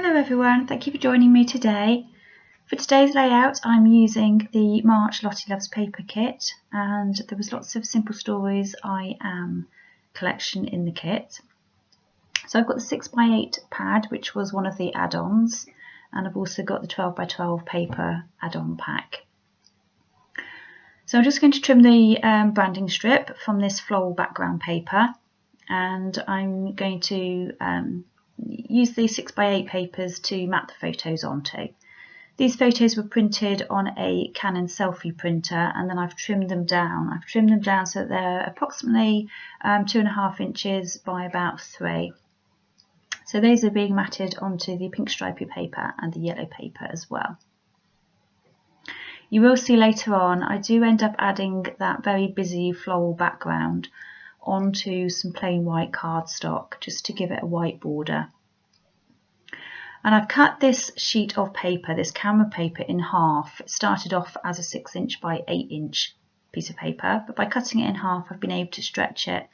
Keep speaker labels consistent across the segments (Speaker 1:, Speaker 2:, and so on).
Speaker 1: Hello everyone, thank you for joining me today. For today's layout I'm using the March Lottie Loves Paper kit, and there was lots of Simple Stories I Am collection in the kit. So I've got the 6x8 pad, which was one of the add-ons, and I've also got the 12x12 paper add-on pack. So I'm just going to trim the branding strip from this floral background paper, and I'm going to use the 6x8 papers to map the photos onto. These photos were printed on a Canon Selfie printer, and then I've trimmed them down. I've trimmed them down so that they're approximately 2.5 inches by about 3. So these are being matted onto the pink stripy paper and the yellow paper as well. You will see later on I do end up adding that very busy floral background onto some plain white cardstock just to give it a white border. And I've cut this sheet of paper, this camera paper, in half. It started off as a 6" by 8" piece of paper, but by cutting it in half I've been able to stretch it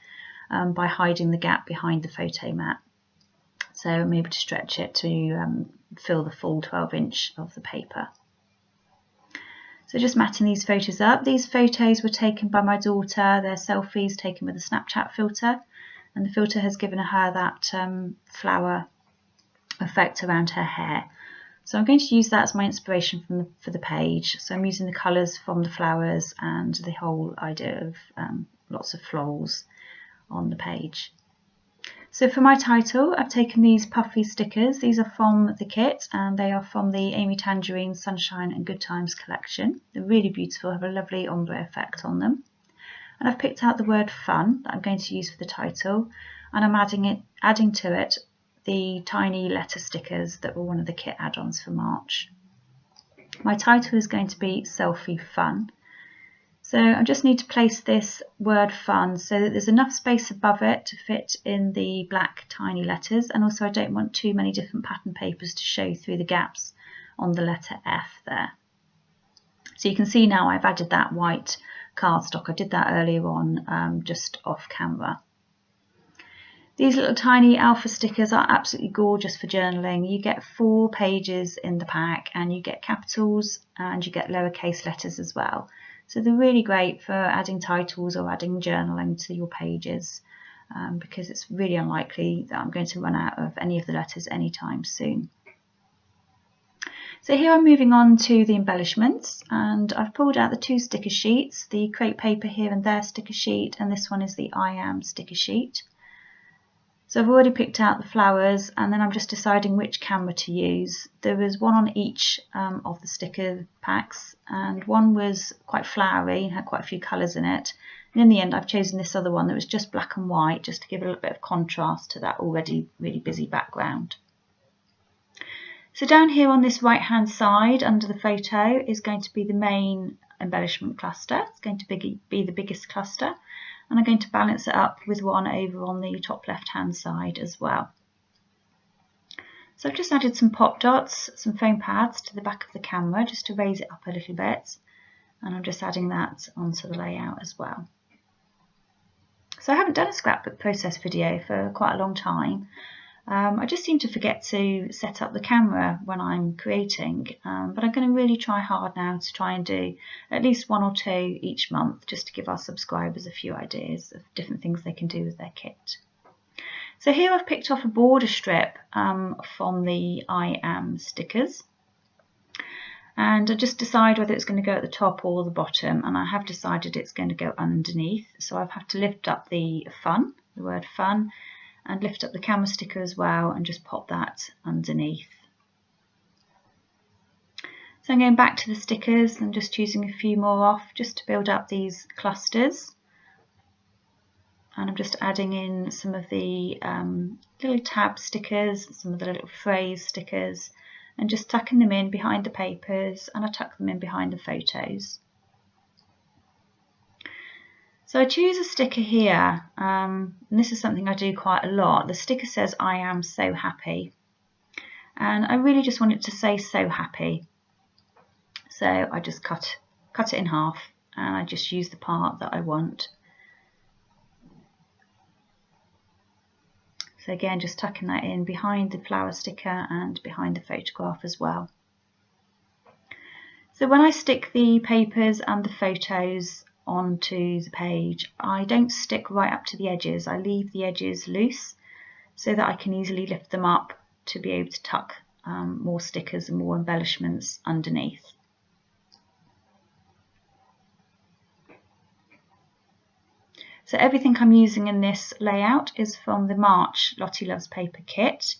Speaker 1: by hiding the gap behind the photo mat. So I'm able to stretch it to fill the full 12" of the paper. So just matting these photos up. These photos were taken by my daughter. They're selfies taken with a Snapchat filter, and the filter has given her that flower effect around her hair. So I'm going to use that as my inspiration for the page. So I'm using the colours from the flowers and the whole idea of lots of florals on the page. So for my title, I've taken these puffy stickers. These are from the kit, and they are from the Amy Tangerine Sunshine and Good Times collection. They're really beautiful, have a lovely ombre effect on them. And I've picked out the word fun that I'm going to use for the title, and I'm adding to it the tiny letter stickers that were one of the kit add-ons for March. My title is going to be Selfie Fun. So I just need to place this word fun so that there's enough space above it to fit in the black tiny letters, and also I don't want too many different pattern papers to show through the gaps on the letter F there. So you can see now I've added that white cardstock. I did that earlier on just off camera. These little tiny alpha stickers are absolutely gorgeous for journaling. You get 4 pages in the pack, and you get capitals and you get lowercase letters as well. So they're really great for adding titles or adding journaling to your pages, because it's really unlikely that I'm going to run out of any of the letters anytime soon. So here I'm moving on to the embellishments, and I've pulled out the 2 sticker sheets, the crepe paper here and there sticker sheet, and this one is the I Am sticker sheet. So I've already picked out the flowers, and then I'm just deciding which camera to use. There was one on each of the sticker packs, and one was quite flowery and had quite a few colours in it. And in the end I've chosen this other one that was just black and white, just to give a little bit of contrast to that already really busy background. So down here on this right hand side under the photo is going to be the main embellishment cluster. It's going to be the biggest cluster. And I'm going to balance it up with one over on the top left hand side as well. So I've just added some pop dots, some foam pads to the back of the camera just to raise it up a little bit, and I'm just adding that onto the layout as well. So I haven't done a scrapbook process video for quite a long time. I just seem to forget to set up the camera when I'm creating, but I'm going to really try hard now to try and do at least 1 or 2 each month, just to give our subscribers a few ideas of different things they can do with their kit. So here I've picked off a border strip from the I Am stickers, and I just decide whether it's going to go at the top or the bottom, and I have decided it's going to go underneath. So I've had to lift up the fun, the word fun, and lift up the camera sticker as well, and just pop that underneath. So I'm going back to the stickers and just choosing a few more off just to build up these clusters, and I'm just adding in some of the little tab stickers, some of the little phrase stickers, and just tucking them in behind the papers, and I tuck them in behind the photos. So I choose a sticker here, and this is something I do quite a lot. The sticker says I am so happy, and I really just want it to say so happy. So I just cut it in half, and I just use the part that I want. So again, just tucking that in behind the flower sticker and behind the photograph as well. So when I stick the papers and the photos onto the page, I don't stick right up to the edges. I leave the edges loose so that I can easily lift them up to be able to tuck more stickers and more embellishments underneath. So everything I'm using in this layout is from the March Lottie Loves Paper kit,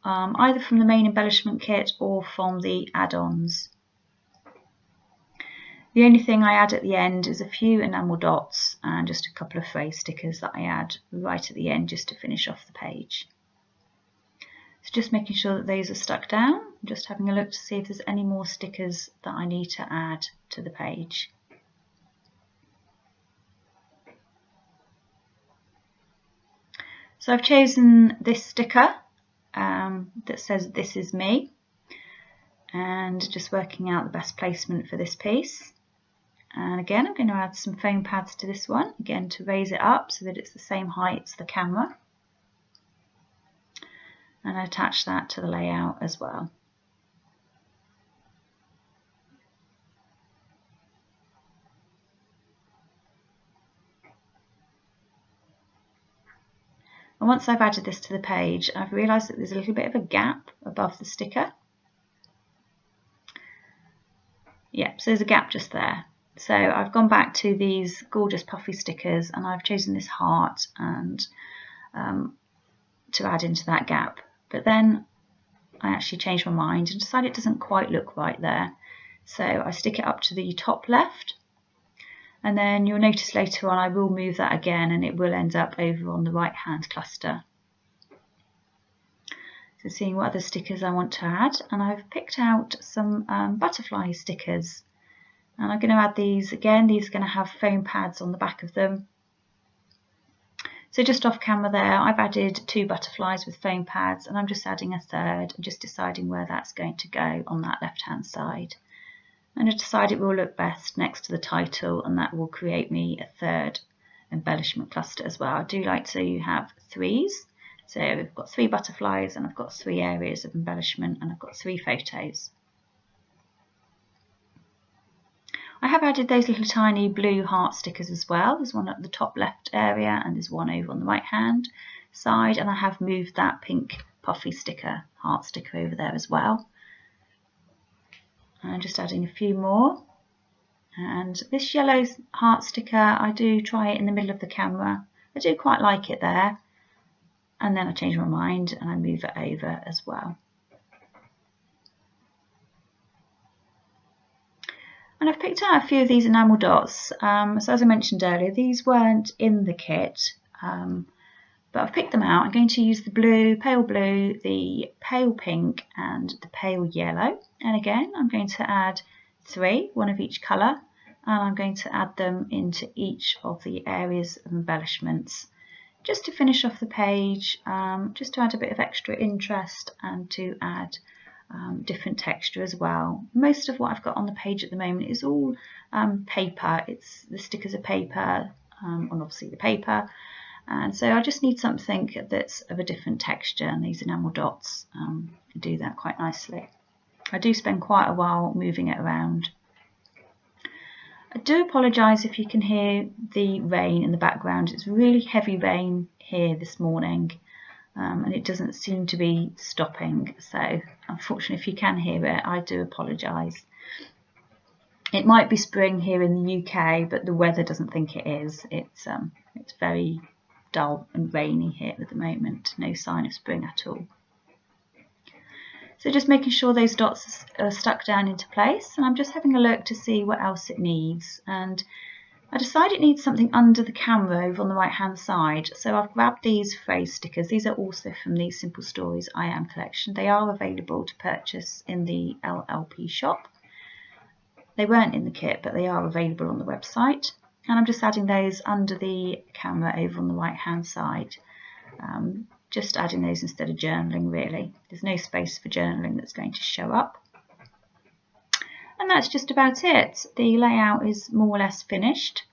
Speaker 1: either from the main embellishment kit or from the add-ons. The only thing I add at the end is a few enamel dots and just a couple of phrase stickers that I add right at the end just to finish off the page. So just making sure that those are stuck down, just having a look to see if there's any more stickers that I need to add to the page. So I've chosen this sticker that says "This is me," and just working out the best placement for this piece. And again, I'm going to add some foam pads to this one, again to raise it up so that it's the same height as the camera. And I attach that to the layout as well. And once I've added this to the page, I've realised that there's a little bit of a gap above the sticker. Yeah, so there's a gap just there. So I've gone back to these gorgeous puffy stickers and I've chosen this heart and to add into that gap. But then I actually changed my mind and decided it doesn't quite look right there. So I stick it up to the top left, and then you'll notice later on I will move that again and it will end up over on the right hand cluster. So seeing what other stickers I want to add, and I've picked out some butterfly stickers. And I'm going to add these again. These are going to have foam pads on the back of them. So just off camera there, I've added 2 butterflies with foam pads, and I'm just adding a third and just deciding where that's going to go on that left hand side. And I decide it will look best next to the title, and that will create me a third embellishment cluster as well. I do like to have 3s. So we've got 3 butterflies and I've got 3 areas of embellishment and I've got 3 photos. I have added those little tiny blue heart stickers as well. There's one at the top left area and there's one over on the right hand side, and I have moved that pink puffy sticker, heart sticker, over there as well. And I'm just adding a few more. And this yellow heart sticker, I do try it in the middle of the camera. I do quite like it there. And then I change my mind and I move it over as well. And I've picked out a few of these enamel dots. So as I mentioned earlier, these weren't in the kit, but I've picked them out. I'm going to use the blue, the pale pink and the pale yellow. And again, I'm going to add 3, one of each colour, and I'm going to add them into each of the areas of embellishments, just to finish off the page, just to add a bit of extra interest and to add different texture as well. Most of what I've got on the page at the moment is all paper. The stickers are paper, and obviously the paper, and so I just need something that's of a different texture, and these enamel dots do that quite nicely. I do spend quite a while moving it around. I do apologise if you can hear the rain in the background. It's really heavy rain here this morning. And it doesn't seem to be stopping, so unfortunately if you can hear it, I do apologise. It might be spring here in the UK, but the weather doesn't think it is. It's very dull and rainy here at the moment, no sign of spring at all. So just making sure those dots are stuck down into place, and I'm just having a look to see what else it needs. And I decided it needs something under the camera over on the right hand side, so I've grabbed these phrase stickers. These are also from the Simple Stories I Am collection. They are available to purchase in the LLP shop. They weren't in the kit, but they are available on the website, and I'm just adding those under the camera over on the right hand side. Just adding those instead of journaling, really. There's no space for journaling that's going to show up. And that's just about it. The layout is more or less finished.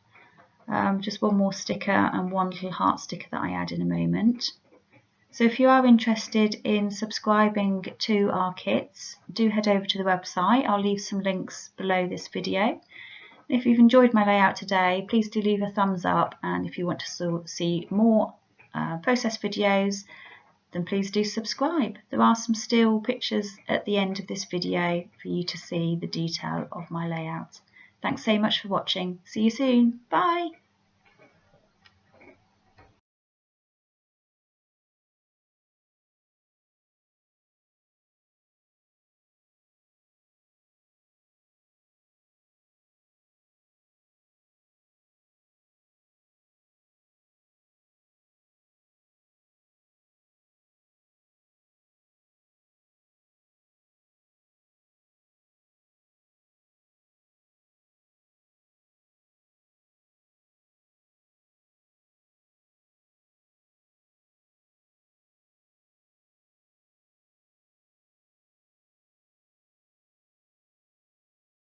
Speaker 1: Just one more sticker and one little heart sticker that I add in a moment. So if you are interested in subscribing to our kits, do head over to the website. I'll leave some links below this video. If you've enjoyed my layout today, please do leave a thumbs up, and if you want to see more process videos, then please do subscribe. There are some still pictures at the end of this video for you to see the detail of my layout. Thanks so much for watching. See you soon. Bye.